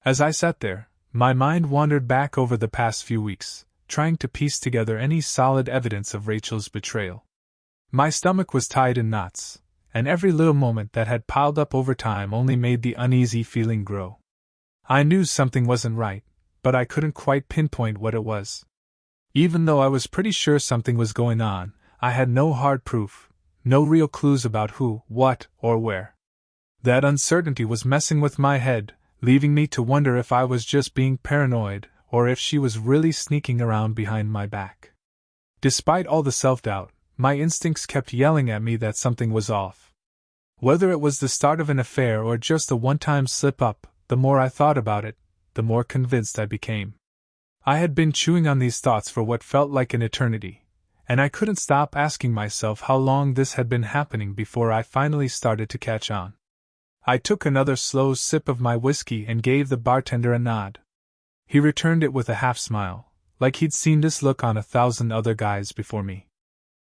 As I sat there, my mind wandered back over the past few weeks, trying to piece together any solid evidence of Rachel's betrayal. My stomach was tied in knots, and every little moment that had piled up over time only made the uneasy feeling grow. I knew something wasn't right, but I couldn't quite pinpoint what it was. Even though I was pretty sure something was going on, I had no hard proof, no real clues about who, what, or where. That uncertainty was messing with my head, leaving me to wonder if I was just being paranoid or if she was really sneaking around behind my back. Despite all the self-doubt, my instincts kept yelling at me that something was off. Whether it was the start of an affair or just a one-time slip-up, the more I thought about it, the more convinced I became. I had been chewing on these thoughts for what felt like an eternity, and I couldn't stop asking myself how long this had been happening before I finally started to catch on. I took another slow sip of my whiskey and gave the bartender a nod. He returned it with a half-smile, like he'd seen this look on 1,000 other guys before me.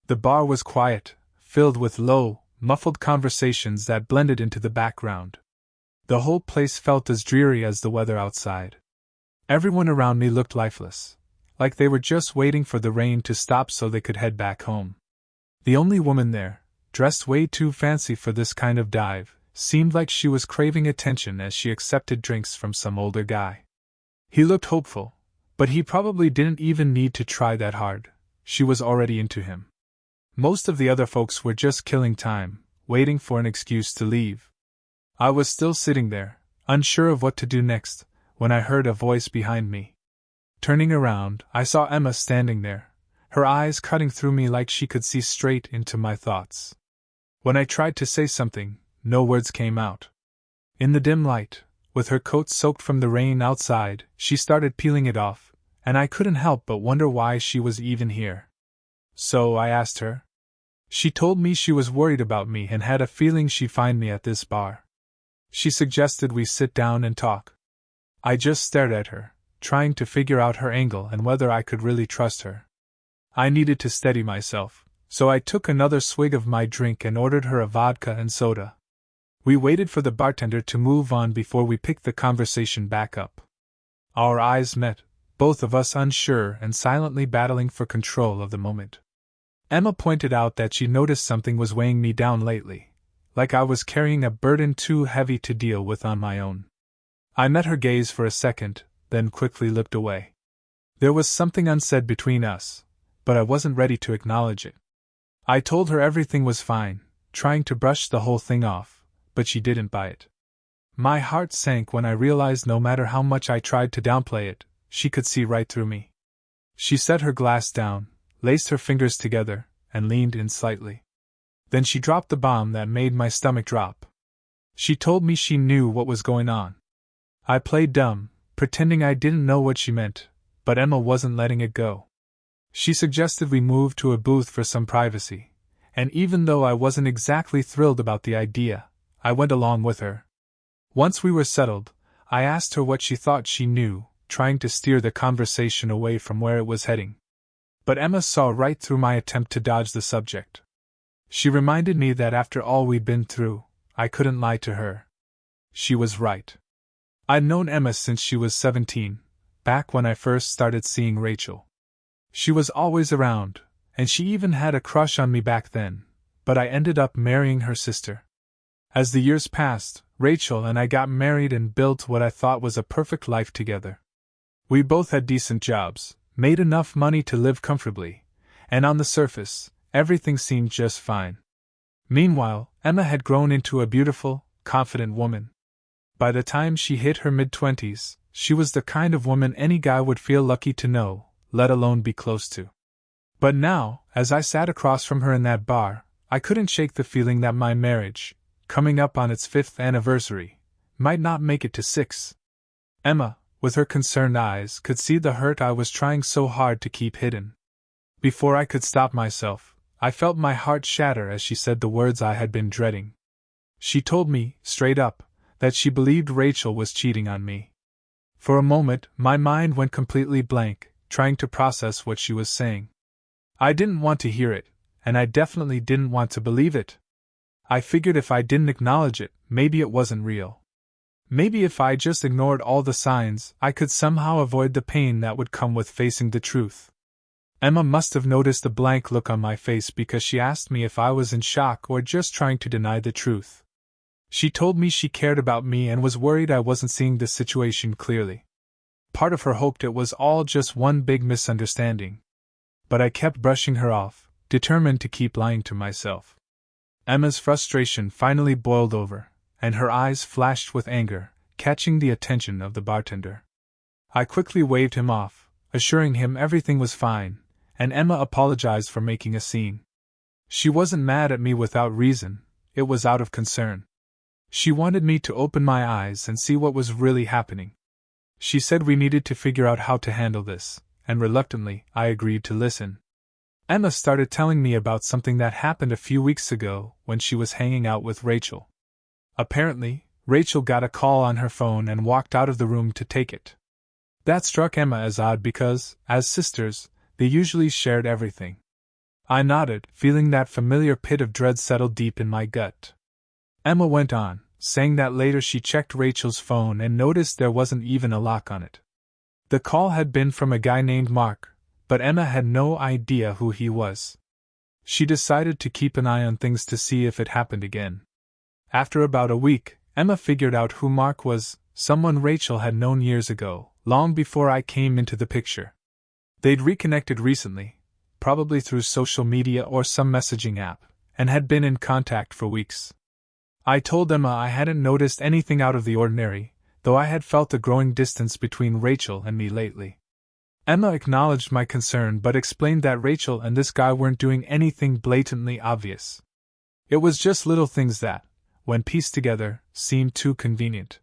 The bar was quiet, filled with low, muffled conversations that blended into the background. The whole place felt as dreary as the weather outside. Everyone around me looked lifeless, like they were just waiting for the rain to stop so they could head back home. The only woman there, dressed way too fancy for this kind of dive, seemed like she was craving attention as she accepted drinks from some older guy. He looked hopeful, but he probably didn't even need to try that hard. She was already into him. Most of the other folks were just killing time, waiting for an excuse to leave. I was still sitting there, unsure of what to do next, when I heard a voice behind me. Turning around, I saw Emma standing there, her eyes cutting through me like she could see straight into my thoughts. When I tried to say something, no words came out. In the dim light, with her coat soaked from the rain outside, she started peeling it off, and I couldn't help but wonder why she was even here. So I asked her. She told me she was worried about me and had a feeling she'd find me at this bar. She suggested we sit down and talk. I just stared at her, trying to figure out her angle and whether I could really trust her. I needed to steady myself, so I took another swig of my drink and ordered her a vodka and soda. We waited for the bartender to move on before we picked the conversation back up. Our eyes met, both of us unsure and silently battling for control of the moment. Emma pointed out that she noticed something was weighing me down lately, like I was carrying a burden too heavy to deal with on my own. I met her gaze for a second, then quickly looked away. There was something unsaid between us, but I wasn't ready to acknowledge it. I told her everything was fine, trying to brush the whole thing off, but she didn't buy it. My heart sank when I realized no matter how much I tried to downplay it, she could see right through me. She set her glass down, laced her fingers together, and leaned in slightly. Then she dropped the bomb that made my stomach drop. She told me she knew what was going on. I played dumb, pretending I didn't know what she meant, but Emma wasn't letting it go. She suggested we move to a booth for some privacy, and even though I wasn't exactly thrilled about the idea, I went along with her. Once we were settled, I asked her what she thought she knew, trying to steer the conversation away from where it was heading. But Emma saw right through my attempt to dodge the subject. She reminded me that after all we'd been through, I couldn't lie to her. She was right. I'd known Emma since she was 17, back when I first started seeing Rachel. She was always around, and she even had a crush on me back then, but I ended up marrying her sister. As the years passed, Rachel and I got married and built what I thought was a perfect life together. We both had decent jobs, made enough money to live comfortably, and on the surface, everything seemed just fine. Meanwhile, Emma had grown into a beautiful, confident woman. By the time she hit her mid-20s, she was the kind of woman any guy would feel lucky to know, let alone be close to. But now, as I sat across from her in that bar, I couldn't shake the feeling that my marriage, coming up on its 5th anniversary, might not make it to 6. Emma, with her concerned eyes, could see the hurt I was trying so hard to keep hidden. Before I could stop myself, I felt my heart shatter as she said the words I had been dreading. She told me, straight up, that she believed Rachel was cheating on me. For a moment, my mind went completely blank, trying to process what she was saying. I didn't want to hear it, and I definitely didn't want to believe it. I figured if I didn't acknowledge it, maybe it wasn't real. Maybe if I just ignored all the signs, I could somehow avoid the pain that would come with facing the truth. Emma must have noticed the blank look on my face because she asked me if I was in shock or just trying to deny the truth. She told me she cared about me and was worried I wasn't seeing the situation clearly. Part of her hoped it was all just one big misunderstanding. But I kept brushing her off, determined to keep lying to myself. Emma's frustration finally boiled over, and her eyes flashed with anger, catching the attention of the bartender. I quickly waved him off, assuring him everything was fine, and Emma apologized for making a scene. She wasn't mad at me without reason, it was out of concern. She wanted me to open my eyes and see what was really happening. She said we needed to figure out how to handle this, and reluctantly, I agreed to listen. Emma started telling me about something that happened a few weeks ago when she was hanging out with Rachel. Apparently, Rachel got a call on her phone and walked out of the room to take it. That struck Emma as odd because, as sisters, they usually shared everything. I nodded, feeling that familiar pit of dread settle deep in my gut. Emma went on, saying that later she checked Rachel's phone and noticed there wasn't even a lock on it. The call had been from a guy named Mark, but Emma had no idea who he was. She decided to keep an eye on things to see if it happened again. After about a week, Emma figured out who Mark was, someone Rachel had known years ago, long before I came into the picture. They'd reconnected recently, probably through social media or some messaging app, and had been in contact for weeks. I told Emma I hadn't noticed anything out of the ordinary, though I had felt a growing distance between Rachel and me lately. Emma acknowledged my concern but explained that Rachel and this guy weren't doing anything blatantly obvious. It was just little things that, when pieced together, seemed too convenient.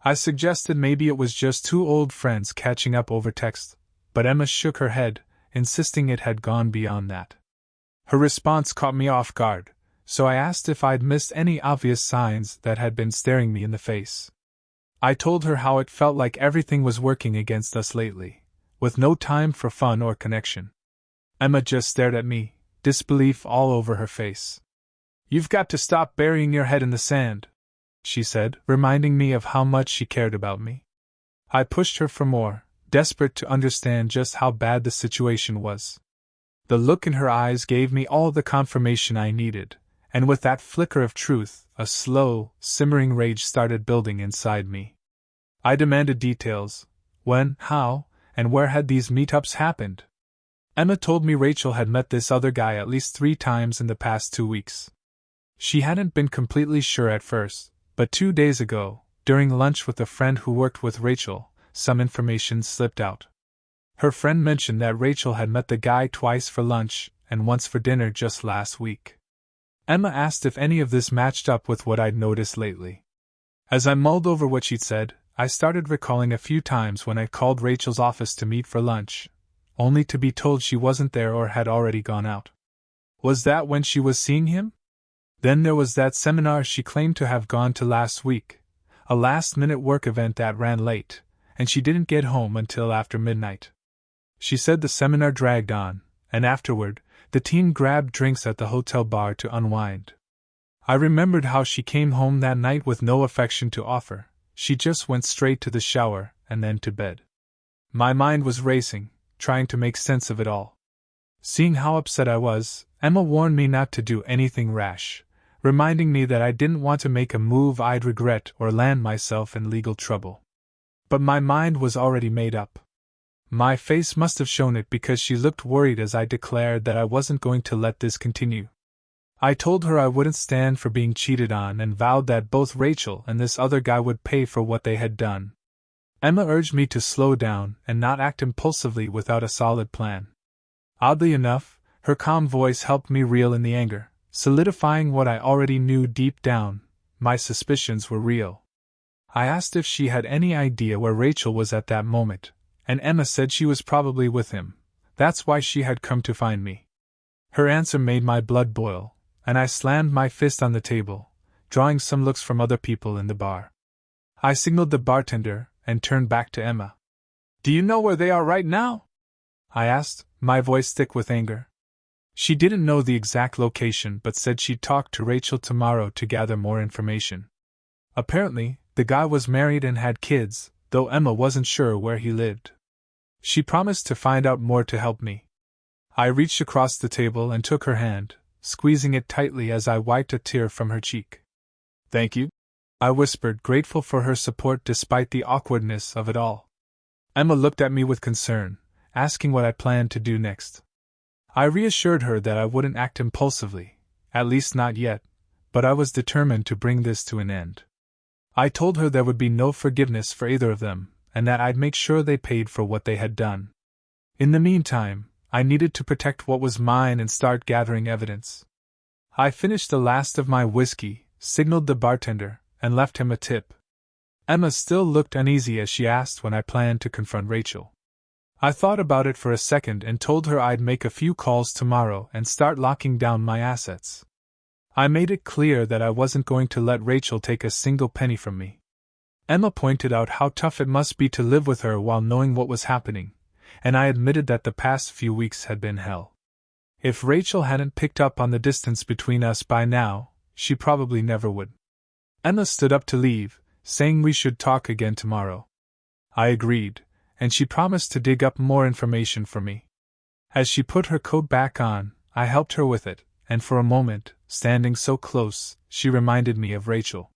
I suggested maybe it was just two old friends catching up over text, but Emma shook her head, insisting it had gone beyond that. Her response caught me off guard, so I asked if I'd missed any obvious signs that had been staring me in the face. I told her how it felt like everything was working against us lately, with no time for fun or connection. Emma just stared at me, disbelief all over her face. "You've got to stop burying your head in the sand," she said, reminding me of how much she cared about me. I pushed her for more, desperate to understand just how bad the situation was. The look in her eyes gave me all the confirmation I needed, and with that flicker of truth, a slow, simmering rage started building inside me. I demanded details. When, how, and where had these meetups happened? Emma told me Rachel had met this other guy at least 3 times in the past 2 weeks. She hadn't been completely sure at first, but 2 days ago, during lunch with a friend who worked with Rachel, some information slipped out. Her friend mentioned that Rachel had met the guy twice for lunch and once for dinner just last week. Emma asked if any of this matched up with what I'd noticed lately. As I mulled over what she'd said, I started recalling a few times when I'd called Rachel's office to meet for lunch, only to be told she wasn't there or had already gone out. Was that when she was seeing him? Then there was that seminar she claimed to have gone to last week, a last-minute work event that ran late, and she didn't get home until after midnight. She said the seminar dragged on, and afterward, the team grabbed drinks at the hotel bar to unwind. I remembered how she came home that night with no affection to offer. She just went straight to the shower and then to bed. My mind was racing, trying to make sense of it all. Seeing how upset I was, Emma warned me not to do anything rash, reminding me that I didn't want to make a move I'd regret or land myself in legal trouble. But my mind was already made up. My face must have shown it because she looked worried as I declared that I wasn't going to let this continue. I told her I wouldn't stand for being cheated on and vowed that both Rachel and this other guy would pay for what they had done. Emma urged me to slow down and not act impulsively without a solid plan. Oddly enough, her calm voice helped me reel in the anger, solidifying what I already knew deep down: my suspicions were real. I asked if she had any idea where Rachel was at that moment, and Emma said she was probably with him. That's why she had come to find me. Her answer made my blood boil, and I slammed my fist on the table, drawing some looks from other people in the bar. I signaled the bartender and turned back to Emma. "Do you know where they are right now?" I asked, my voice thick with anger. She didn't know the exact location but said she'd talk to Rachel tomorrow to gather more information. Apparently, The guy was married and had kids, though Emma wasn't sure where he lived. She promised to find out more to help me. I reached across the table and took her hand, squeezing it tightly as I wiped a tear from her cheek. "Thank you," I whispered, grateful for her support despite the awkwardness of it all. Emma looked at me with concern, asking what I planned to do next. I reassured her that I wouldn't act impulsively, at least not yet, but I was determined to bring this to an end. I told her there would be no forgiveness for either of them, and that I'd make sure they paid for what they had done. In the meantime, I needed to protect what was mine and start gathering evidence. I finished the last of my whiskey, signaled the bartender, and left him a tip. Emma still looked uneasy as she asked when I planned to confront Rachel. I thought about it for a second and told her I'd make a few calls tomorrow and start locking down my assets. I made it clear that I wasn't going to let Rachel take a single penny from me. Emma pointed out how tough it must be to live with her while knowing what was happening, and I admitted that the past few weeks had been hell. If Rachel hadn't picked up on the distance between us by now, she probably never would. Emma stood up to leave, saying we should talk again tomorrow. I agreed, and she promised to dig up more information for me. As she put her coat back on, I helped her with it, and for a moment, standing so close, she reminded me of Rachel.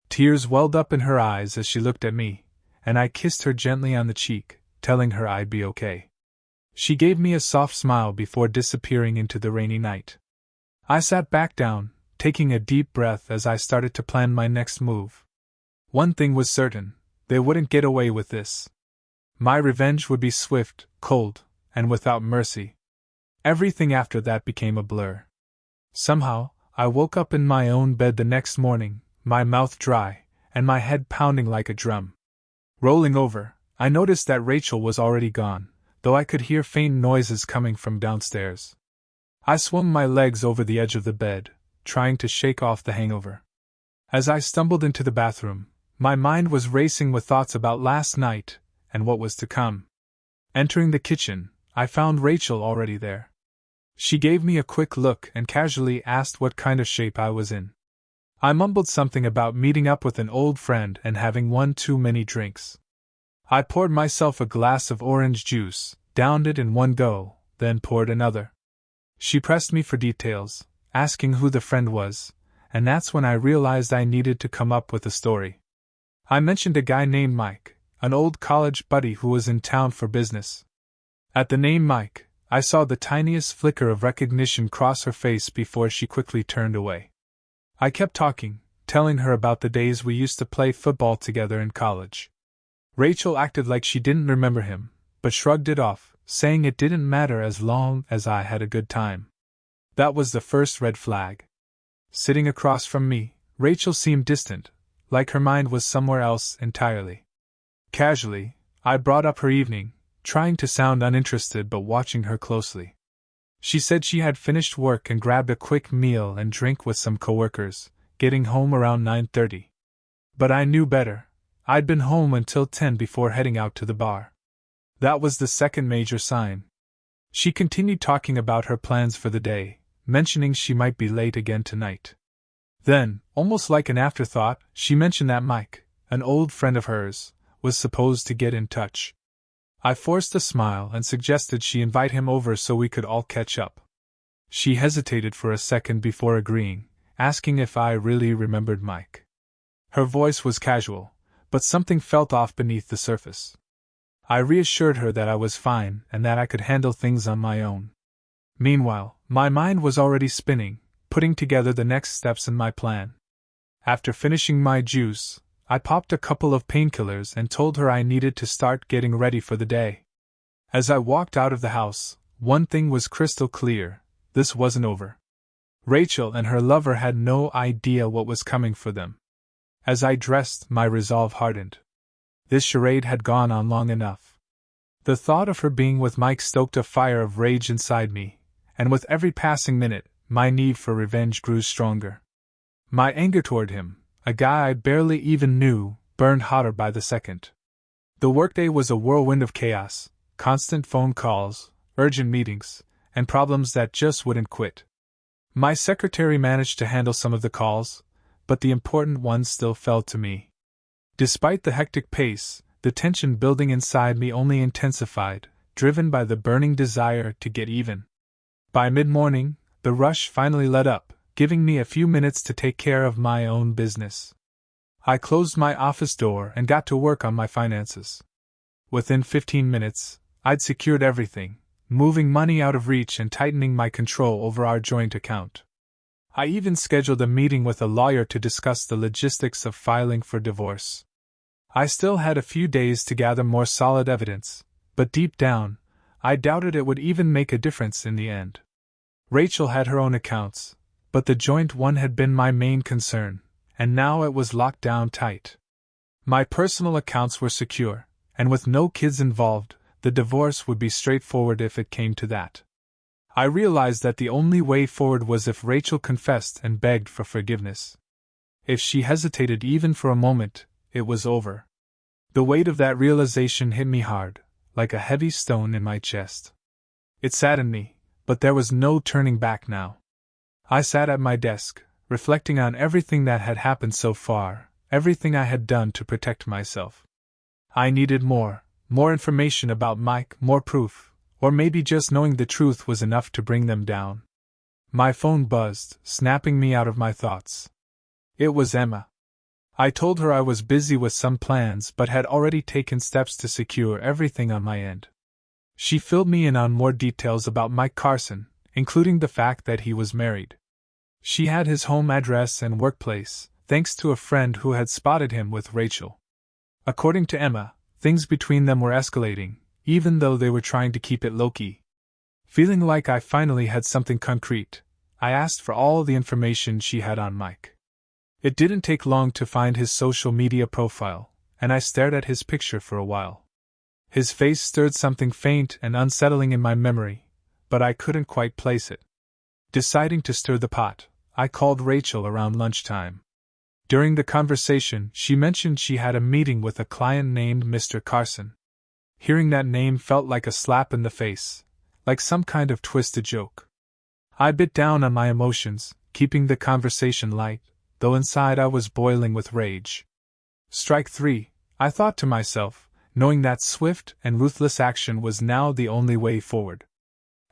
Tears welled up in her eyes as she looked at me, and I kissed her gently on the cheek, telling her I'd be okay. She gave me a soft smile before disappearing into the rainy night. I sat back down, taking a deep breath as I started to plan my next move. One thing was certain, they wouldn't get away with this. My revenge would be swift, cold, and without mercy. Everything after that became a blur. Somehow, I woke up in my own bed the next morning, my mouth dry, and my head pounding like a drum. Rolling over, I noticed that Rachel was already gone, though I could hear faint noises coming from downstairs. I swung my legs over the edge of the bed, trying to shake off the hangover. As I stumbled into the bathroom, my mind was racing with thoughts about last night and what was to come. Entering the kitchen, I found Rachel already there. She gave me a quick look and casually asked what kind of shape I was in. I mumbled something about meeting up with an old friend and having one too many drinks. I poured myself a glass of orange juice, downed it in one go, then poured another. She pressed me for details, asking who the friend was, and that's when I realized I needed to come up with a story. I mentioned a guy named Mike, an old college buddy who was in town for business. At the name Mike, I saw the tiniest flicker of recognition cross her face before she quickly turned away. I kept talking, telling her about the days we used to play football together in college. Rachel acted like she didn't remember him, but shrugged it off, saying it didn't matter as long as I had a good time. That was the first red flag. Sitting across from me, Rachel seemed distant, like her mind was somewhere else entirely. Casually, I brought up her evening, trying to sound uninterested but watching her closely. She said she had finished work and grabbed a quick meal and drink with some coworkers, getting home around 9:30. But I knew better. I'd been home until 10 before heading out to the bar. That was the second major sign. She continued talking about her plans for the day, mentioning she might be late again tonight. Then, almost like an afterthought, she mentioned that Mike, an old friend of hers, was supposed to get in touch. I forced a smile and suggested she invite him over so we could all catch up. She hesitated for a second before agreeing, asking if I really remembered Mike. Her voice was casual, but something felt off beneath the surface. I reassured her that I was fine and that I could handle things on my own. Meanwhile, my mind was already spinning, putting together the next steps in my plan. After finishing my juice, I popped a couple of painkillers and told her I needed to start getting ready for the day. As I walked out of the house, one thing was crystal clear: this wasn't over. Rachel and her lover had no idea what was coming for them. As I dressed, my resolve hardened. This charade had gone on long enough. The thought of her being with Mike stoked a fire of rage inside me, and with every passing minute, my need for revenge grew stronger. My anger toward him, a guy I barely even knew, burned hotter by the second. The workday was a whirlwind of chaos, constant phone calls, urgent meetings, and problems that just wouldn't quit. My secretary managed to handle some of the calls, but the important ones still fell to me. Despite the hectic pace, the tension building inside me only intensified, driven by the burning desire to get even. By mid-morning, the rush finally let up, giving me a few minutes to take care of my own business. I closed my office door and got to work on my finances. Within 15 minutes, I'd secured everything, moving money out of reach and tightening my control over our joint account. I even scheduled a meeting with a lawyer to discuss the logistics of filing for divorce. I still had a few days to gather more solid evidence, but deep down, I doubted it would even make a difference in the end. Rachel had her own accounts, but the joint one had been my main concern, and now it was locked down tight. My personal accounts were secure, and with no kids involved, the divorce would be straightforward if it came to that. I realized that the only way forward was if Rachel confessed and begged for forgiveness. If she hesitated even for a moment, it was over. The weight of that realization hit me hard, like a heavy stone in my chest. It saddened me, but there was no turning back now. I sat at my desk, reflecting on everything that had happened so far, everything I had done to protect myself. I needed more information about Mike, more proof, or maybe just knowing the truth was enough to bring them down. My phone buzzed, snapping me out of my thoughts. It was Emma. I told her I was busy with some plans but had already taken steps to secure everything on my end. She filled me in on more details about Mike Carson, including the fact that he was married. She had his home address and workplace, thanks to a friend who had spotted him with Rachel. According to Emma, things between them were escalating, even though they were trying to keep it low-key. Feeling like I finally had something concrete, I asked for all the information she had on Mike. It didn't take long to find his social media profile, and I stared at his picture for a while. His face stirred something faint and unsettling in my memory, but I couldn't quite place it. Deciding to stir the pot, I called Rachel around lunchtime. During the conversation, she mentioned she had a meeting with a client named Mr. Carson. Hearing that name felt like a slap in the face, like some kind of twisted joke. I bit down on my emotions, keeping the conversation light, though inside I was boiling with rage. Strike three, I thought to myself, knowing that swift and ruthless action was now the only way forward.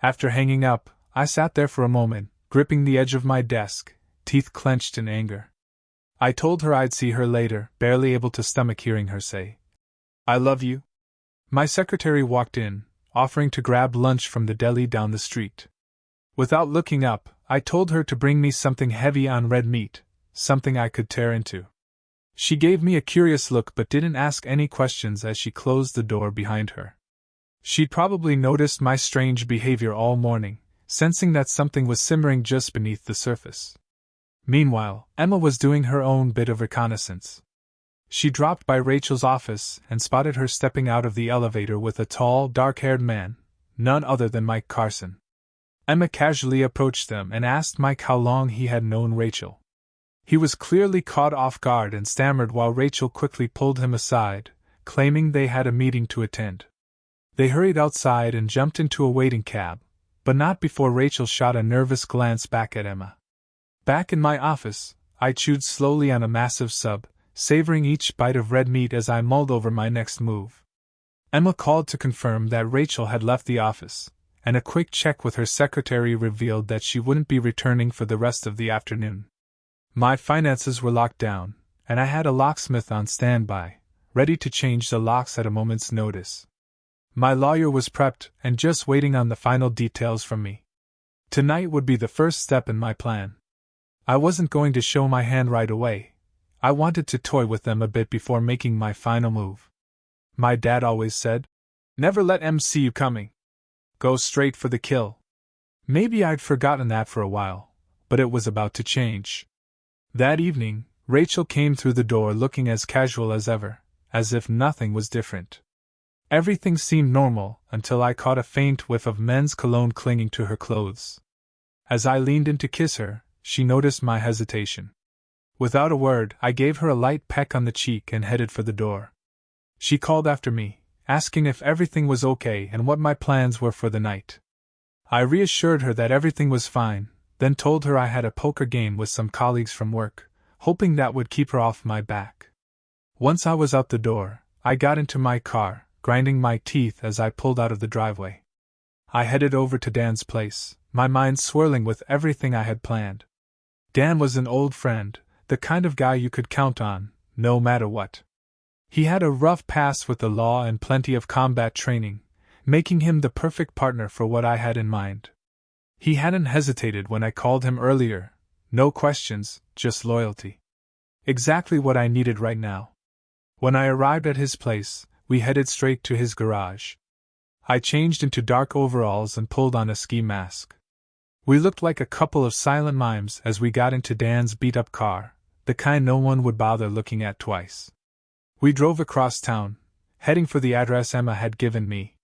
After hanging up, I sat there for a moment, gripping the edge of my desk, teeth clenched in anger. I told her I'd see her later, barely able to stomach hearing her say, "I love you." My secretary walked in, offering to grab lunch from the deli down the street. Without looking up, I told her to bring me something heavy on red meat, something I could tear into. She gave me a curious look but didn't ask any questions as she closed the door behind her. She'd probably noticed my strange behavior all morning, sensing that something was simmering just beneath the surface. Meanwhile, Emma was doing her own bit of reconnaissance. She dropped by Rachel's office and spotted her stepping out of the elevator with a tall, dark-haired man, none other than Mike Carson. Emma casually approached them and asked Mike how long he had known Rachel. He was clearly caught off guard and stammered while Rachel quickly pulled him aside, claiming they had a meeting to attend. They hurried outside and jumped into a waiting cab, but not before Rachel shot a nervous glance back at Emma. Back in my office, I chewed slowly on a massive sub, savoring each bite of red meat as I mulled over my next move. Emma called to confirm that Rachel had left the office, and a quick check with her secretary revealed that she wouldn't be returning for the rest of the afternoon. My finances were locked down, and I had a locksmith on standby, ready to change the locks at a moment's notice. My lawyer was prepped and just waiting on the final details from me. Tonight would be the first step in my plan. I wasn't going to show my hand right away. I wanted to toy with them a bit before making my final move. My dad always said, "Never let M see you coming. Go straight for the kill." Maybe I'd forgotten that for a while, but it was about to change. That evening, Rachel came through the door looking as casual as ever, as if nothing was different. Everything seemed normal until I caught a faint whiff of men's cologne clinging to her clothes. As I leaned in to kiss her, she noticed my hesitation. Without a word, I gave her a light peck on the cheek and headed for the door. She called after me, asking if everything was okay and what my plans were for the night. I reassured her that everything was fine, then told her I had a poker game with some colleagues from work, hoping that would keep her off my back. Once I was out the door, I got into my car, grinding my teeth as I pulled out of the driveway. I headed over to Dan's place, my mind swirling with everything I had planned. Dan was an old friend, the kind of guy you could count on, no matter what. He had a rough past with the law and plenty of combat training, making him the perfect partner for what I had in mind. He hadn't hesitated when I called him earlier, no questions, just loyalty. Exactly what I needed right now. When I arrived at his place, we headed straight to his garage. I changed into dark overalls and pulled on a ski mask. We looked like a couple of silent mimes as we got into Dan's beat-up car, the kind no one would bother looking at twice. We drove across town, heading for the address Emma had given me.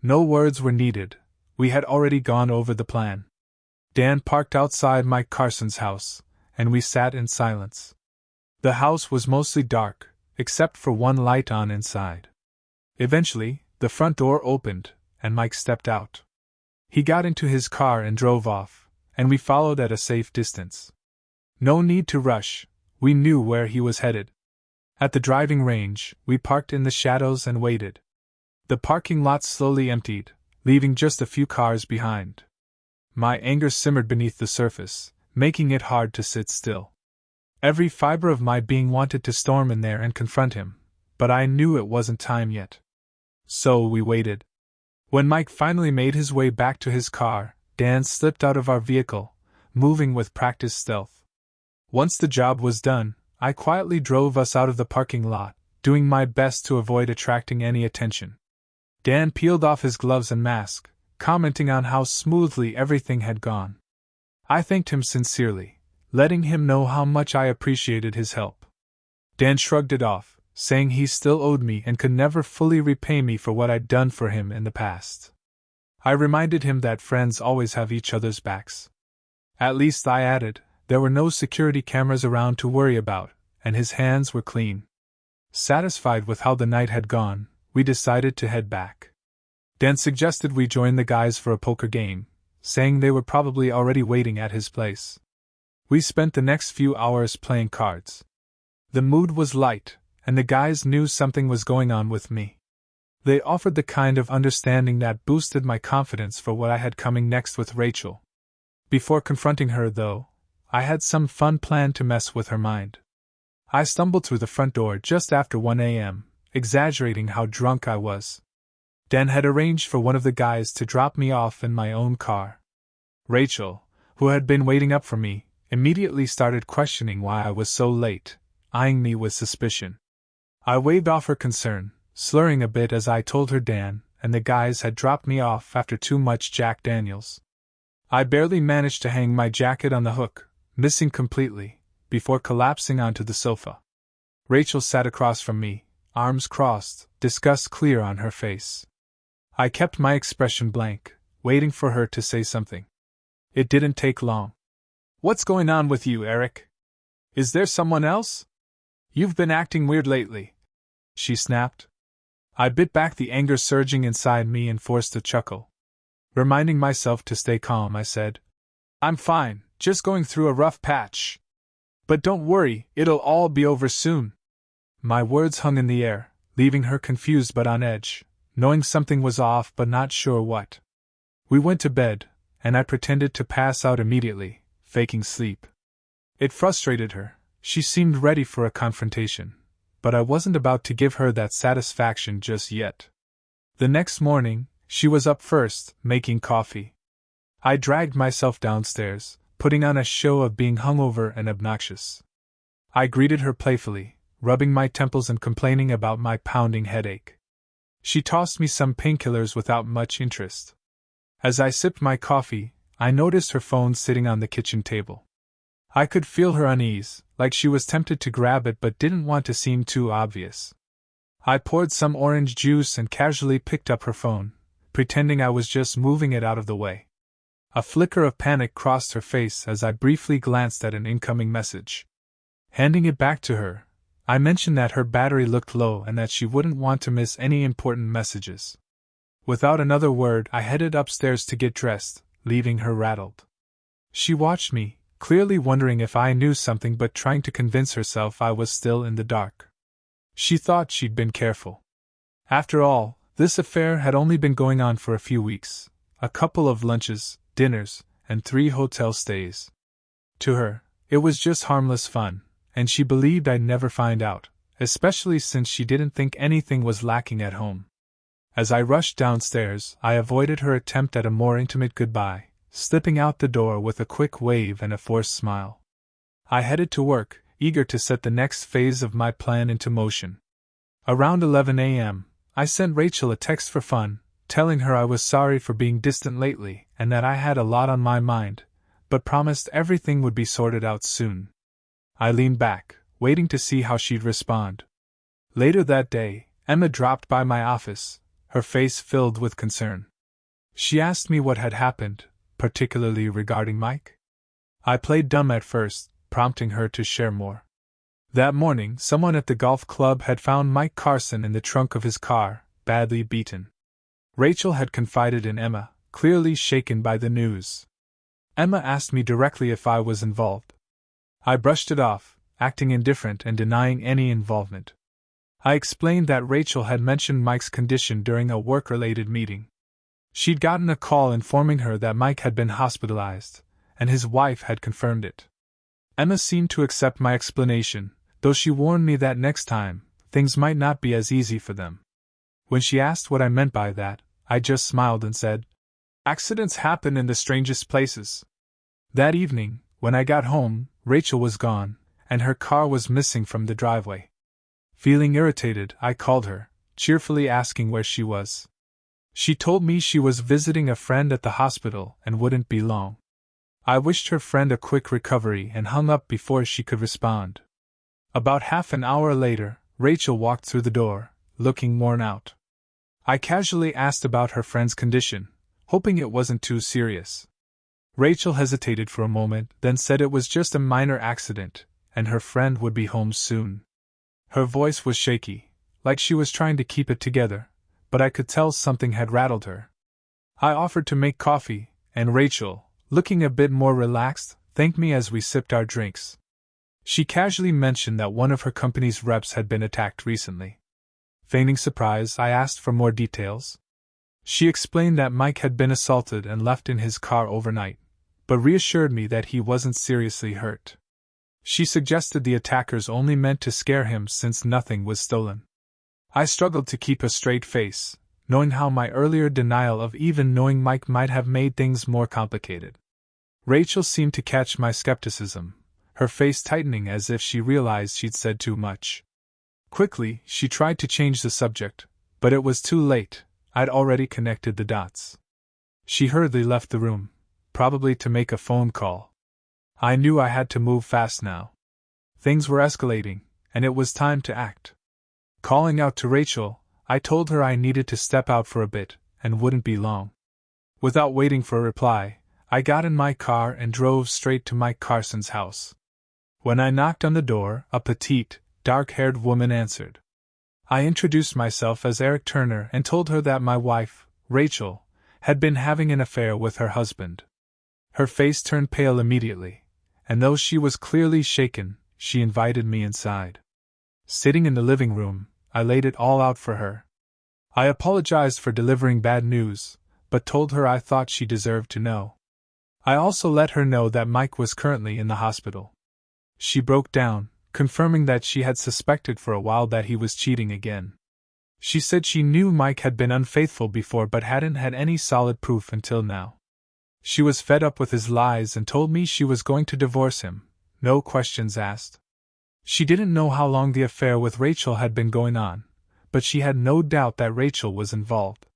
No words were needed, we had already gone over the plan. Dan parked outside Mike Carson's house, and we sat in silence. The house was mostly dark, except for one light on inside. Eventually, the front door opened, and Mike stepped out. He got into his car and drove off, and we followed at a safe distance. No need to rush, we knew where he was headed. At the driving range, we parked in the shadows and waited. The parking lot slowly emptied, leaving just a few cars behind. My anger simmered beneath the surface, making it hard to sit still. Every fiber of my being wanted to storm in there and confront him, but I knew it wasn't time yet. So we waited. When Mike finally made his way back to his car, Dan slipped out of our vehicle, moving with practiced stealth. Once the job was done, I quietly drove us out of the parking lot, doing my best to avoid attracting any attention. Dan peeled off his gloves and mask, commenting on how smoothly everything had gone. I thanked him sincerely, letting him know how much I appreciated his help. Dan shrugged it off, saying he still owed me and could never fully repay me for what I'd done for him in the past. I reminded him that friends always have each other's backs. At least, I added, there were no security cameras around to worry about, and his hands were clean. Satisfied with how the night had gone, we decided to head back. Dan suggested we join the guys for a poker game, saying they were probably already waiting at his place. We spent the next few hours playing cards. The mood was light, and the guys knew something was going on with me. They offered the kind of understanding that boosted my confidence for what I had coming next with Rachel. Before confronting her, though, I had some fun planned to mess with her mind. I stumbled through the front door just after 1 a.m., exaggerating how drunk I was. Dan had arranged for one of the guys to drop me off in my own car. Rachel, who had been waiting up for me, immediately started questioning why I was so late, eyeing me with suspicion. I waved off her concern, slurring a bit as I told her Dan and the guys had dropped me off after too much Jack Daniels. I barely managed to hang my jacket on the hook, missing completely, before collapsing onto the sofa. Rachel sat across from me, arms crossed, disgust clear on her face. I kept my expression blank, waiting for her to say something. It didn't take long. "What's going on with you, Eric? Is there someone else? You've been acting weird lately," she snapped. I bit back the anger surging inside me and forced a chuckle. Reminding myself to stay calm, I said, "I'm fine, just going through a rough patch. But don't worry, it'll all be over soon." My words hung in the air, leaving her confused but on edge, knowing something was off but not sure what. We went to bed, and I pretended to pass out immediately, faking sleep. It frustrated her. She seemed ready for a confrontation, but I wasn't about to give her that satisfaction just yet. The next morning, she was up first, making coffee. I dragged myself downstairs, putting on a show of being hungover and obnoxious. I greeted her playfully, rubbing my temples and complaining about my pounding headache. She tossed me some painkillers without much interest. As I sipped my coffee, I noticed her phone sitting on the kitchen table. I could feel her unease, like she was tempted to grab it but didn't want to seem too obvious. I poured some orange juice and casually picked up her phone, pretending I was just moving it out of the way. A flicker of panic crossed her face as I briefly glanced at an incoming message. Handing it back to her, I mentioned that her battery looked low and that she wouldn't want to miss any important messages. Without another word, I headed upstairs to get dressed, leaving her rattled. She watched me, clearly wondering if I knew something but trying to convince herself I was still in the dark. She thought she'd been careful. After all, this affair had only been going on for a few weeks, a couple of lunches, dinners, and 3 hotel stays. To her, it was just harmless fun, and she believed I'd never find out, especially since she didn't think anything was lacking at home. As I rushed downstairs, I avoided her attempt at a more intimate goodbye, slipping out the door with a quick wave and a forced smile. I headed to work, eager to set the next phase of my plan into motion. Around 11 a.m., I sent Rachel a text for fun, telling her I was sorry for being distant lately and that I had a lot on my mind, but promised everything would be sorted out soon. I leaned back, waiting to see how she'd respond. Later that day, Emma dropped by my office, her face filled with concern. She asked me what had happened, particularly regarding Mike. I played dumb at first, prompting her to share more. That morning, someone at the golf club had found Mike Carson in the trunk of his car, badly beaten. Rachel had confided in Emma, clearly shaken by the news. Emma asked me directly if I was involved. I brushed it off, acting indifferent and denying any involvement. I explained that Rachel had mentioned Mike's condition during a work-related meeting. She'd gotten a call informing her that Mike had been hospitalized, and his wife had confirmed it. Emma seemed to accept my explanation, though she warned me that next time, things might not be as easy for them. When she asked what I meant by that, I just smiled and said, "Accidents happen in the strangest places." That evening, when I got home, Rachel was gone, and her car was missing from the driveway. Feeling irritated, I called her, cheerfully asking where she was. She told me she was visiting a friend at the hospital and wouldn't be long. I wished her friend a quick recovery and hung up before she could respond. About half an hour later, Rachel walked through the door, looking worn out. I casually asked about her friend's condition, hoping it wasn't too serious. Rachel hesitated for a moment, then said it was just a minor accident, and her friend would be home soon. Her voice was shaky, like she was trying to keep it together, but I could tell something had rattled her. I offered to make coffee, and Rachel, looking a bit more relaxed, thanked me as we sipped our drinks. She casually mentioned that one of her company's reps had been attacked recently. Feigning surprise, I asked for more details. She explained that Mike had been assaulted and left in his car overnight, but reassured me that he wasn't seriously hurt. She suggested the attackers only meant to scare him since nothing was stolen. I struggled to keep a straight face, knowing how my earlier denial of even knowing Mike might have made things more complicated. Rachel seemed to catch my skepticism, her face tightening as if she realized she'd said too much. Quickly, she tried to change the subject, but it was too late. I'd already connected the dots. She hurriedly left the room, probably to make a phone call. I knew I had to move fast now. Things were escalating, and it was time to act. Calling out to Rachel, I told her I needed to step out for a bit, and wouldn't be long. Without waiting for a reply, I got in my car and drove straight to Mike Carson's house. When I knocked on the door, a petite, dark-haired woman answered. I introduced myself as Eric Turner and told her that my wife, Rachel, had been having an affair with her husband. Her face turned pale immediately, and though she was clearly shaken, she invited me inside. Sitting in the living room, I laid it all out for her. I apologized for delivering bad news, but told her I thought she deserved to know. I also let her know that Mike was currently in the hospital. She broke down, confirming that she had suspected for a while that he was cheating again. She said she knew Mike had been unfaithful before but hadn't had any solid proof until now. She was fed up with his lies and told me she was going to divorce him, no questions asked. She didn't know how long the affair with Rachel had been going on, but she had no doubt that Rachel was involved.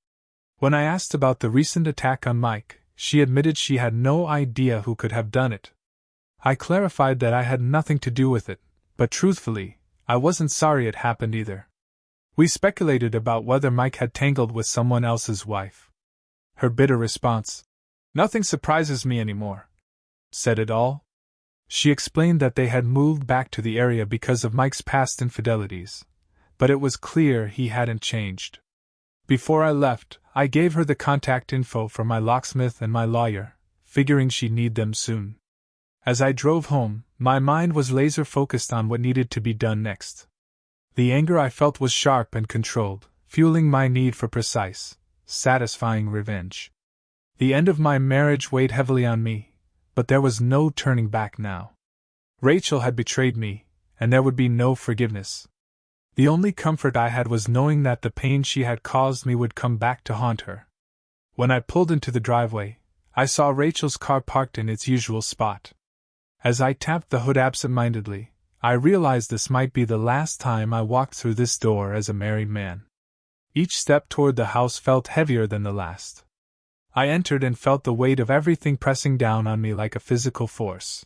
When I asked about the recent attack on Mike, she admitted she had no idea who could have done it. I clarified that I had nothing to do with it, but truthfully, I wasn't sorry it happened either. We speculated about whether Mike had tangled with someone else's wife. Her bitter response, "Nothing surprises me anymore," said it all. She explained that they had moved back to the area because of Mike's past infidelities, but it was clear he hadn't changed. Before I left, I gave her the contact info for my locksmith and my lawyer, figuring she'd need them soon. As I drove home, my mind was laser-focused on what needed to be done next. The anger I felt was sharp and controlled, fueling my need for precise, satisfying revenge. The end of my marriage weighed heavily on me, but there was no turning back now. Rachel had betrayed me, and there would be no forgiveness. The only comfort I had was knowing that the pain she had caused me would come back to haunt her. When I pulled into the driveway, I saw Rachel's car parked in its usual spot. As I tapped the hood absent-mindedly, I realized this might be the last time I walked through this door as a married man. Each step toward the house felt heavier than the last. I entered and felt the weight of everything pressing down on me like a physical force.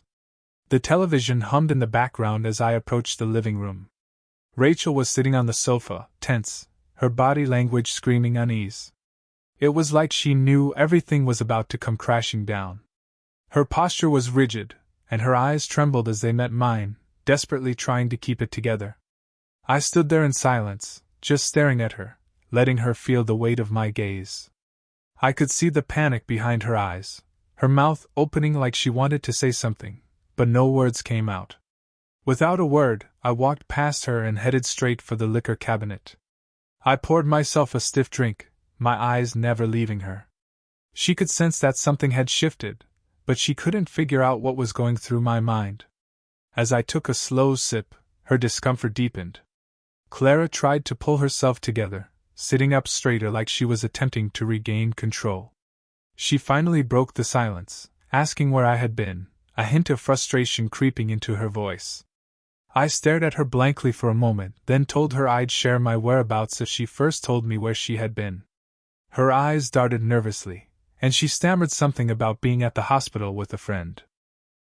The television hummed in the background as I approached the living room. Rachel was sitting on the sofa, tense, her body language screaming unease. It was like she knew everything was about to come crashing down. Her posture was rigid, and her eyes trembled as they met mine, desperately trying to keep it together. I stood there in silence, just staring at her, letting her feel the weight of my gaze. I could see the panic behind her eyes, her mouth opening like she wanted to say something, but no words came out. Without a word, I walked past her and headed straight for the liquor cabinet. I poured myself a stiff drink, my eyes never leaving her. She could sense that something had shifted, but she couldn't figure out what was going through my mind. As I took a slow sip, her discomfort deepened. Clara tried to pull herself together, sitting up straighter like she was attempting to regain control. She finally broke the silence, asking where I had been, a hint of frustration creeping into her voice. I stared at her blankly for a moment, then told her I'd share my whereabouts if she first told me where she had been. Her eyes darted nervously, and she stammered something about being at the hospital with a friend.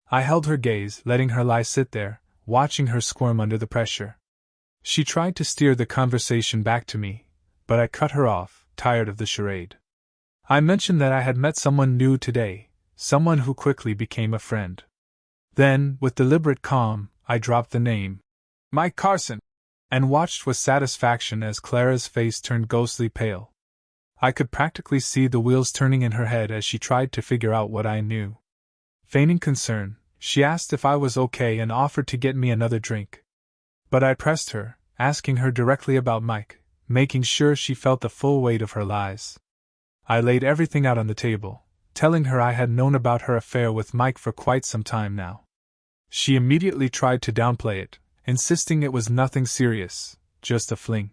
I held her gaze, letting her lie sit there, watching her squirm under the pressure. She tried to steer the conversation back to me, but I cut her off, tired of the charade. I mentioned that I had met someone new today, someone who quickly became a friend. Then, with deliberate calm, I dropped the name, Mike Carson, and watched with satisfaction as Clara's face turned ghostly pale. I could practically see the wheels turning in her head as she tried to figure out what I knew. Feigning concern, she asked if I was okay and offered to get me another drink. But I pressed her, asking her directly about Mike, making sure she felt the full weight of her lies. I laid everything out on the table, telling her I had known about her affair with Mike for quite some time now. She immediately tried to downplay it, insisting it was nothing serious, just a fling.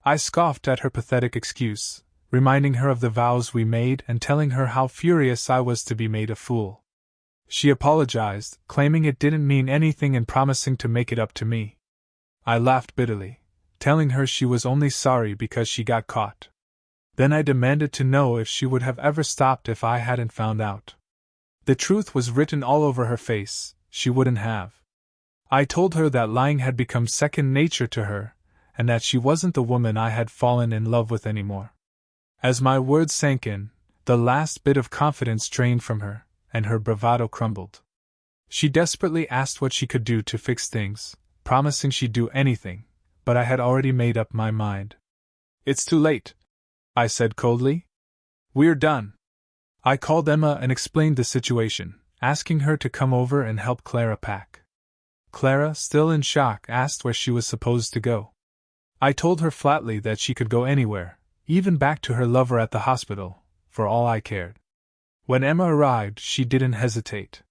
I scoffed at her pathetic excuse, reminding her of the vows we made and telling her how furious I was to be made a fool. She apologized, claiming it didn't mean anything and promising to make it up to me. I laughed bitterly, telling her she was only sorry because she got caught. Then I demanded to know if she would have ever stopped if I hadn't found out. The truth was written all over her face. She wouldn't have. I told her that lying had become second nature to her, and that she wasn't the woman I had fallen in love with anymore. As my words sank in, the last bit of confidence drained from her, and her bravado crumbled. She desperately asked what she could do to fix things, promising she'd do anything, but I had already made up my mind. "It's too late," I said coldly. "We're done." I called Emma and explained the situation, asking her to come over and help Clara pack. Clara, still in shock, asked where she was supposed to go. I told her flatly that she could go anywhere, even back to her lover at the hospital, for all I cared. When Emma arrived, she didn't hesitate.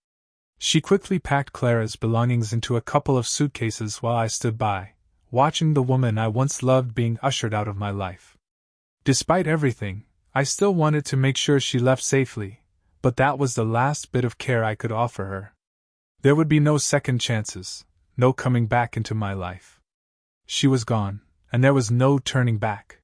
She quickly packed Clara's belongings into a couple of suitcases while I stood by, watching the woman I once loved being ushered out of my life. Despite everything, I still wanted to make sure she left safely, but that was the last bit of care I could offer her. There would be no second chances, no coming back into my life. She was gone, and there was no turning back.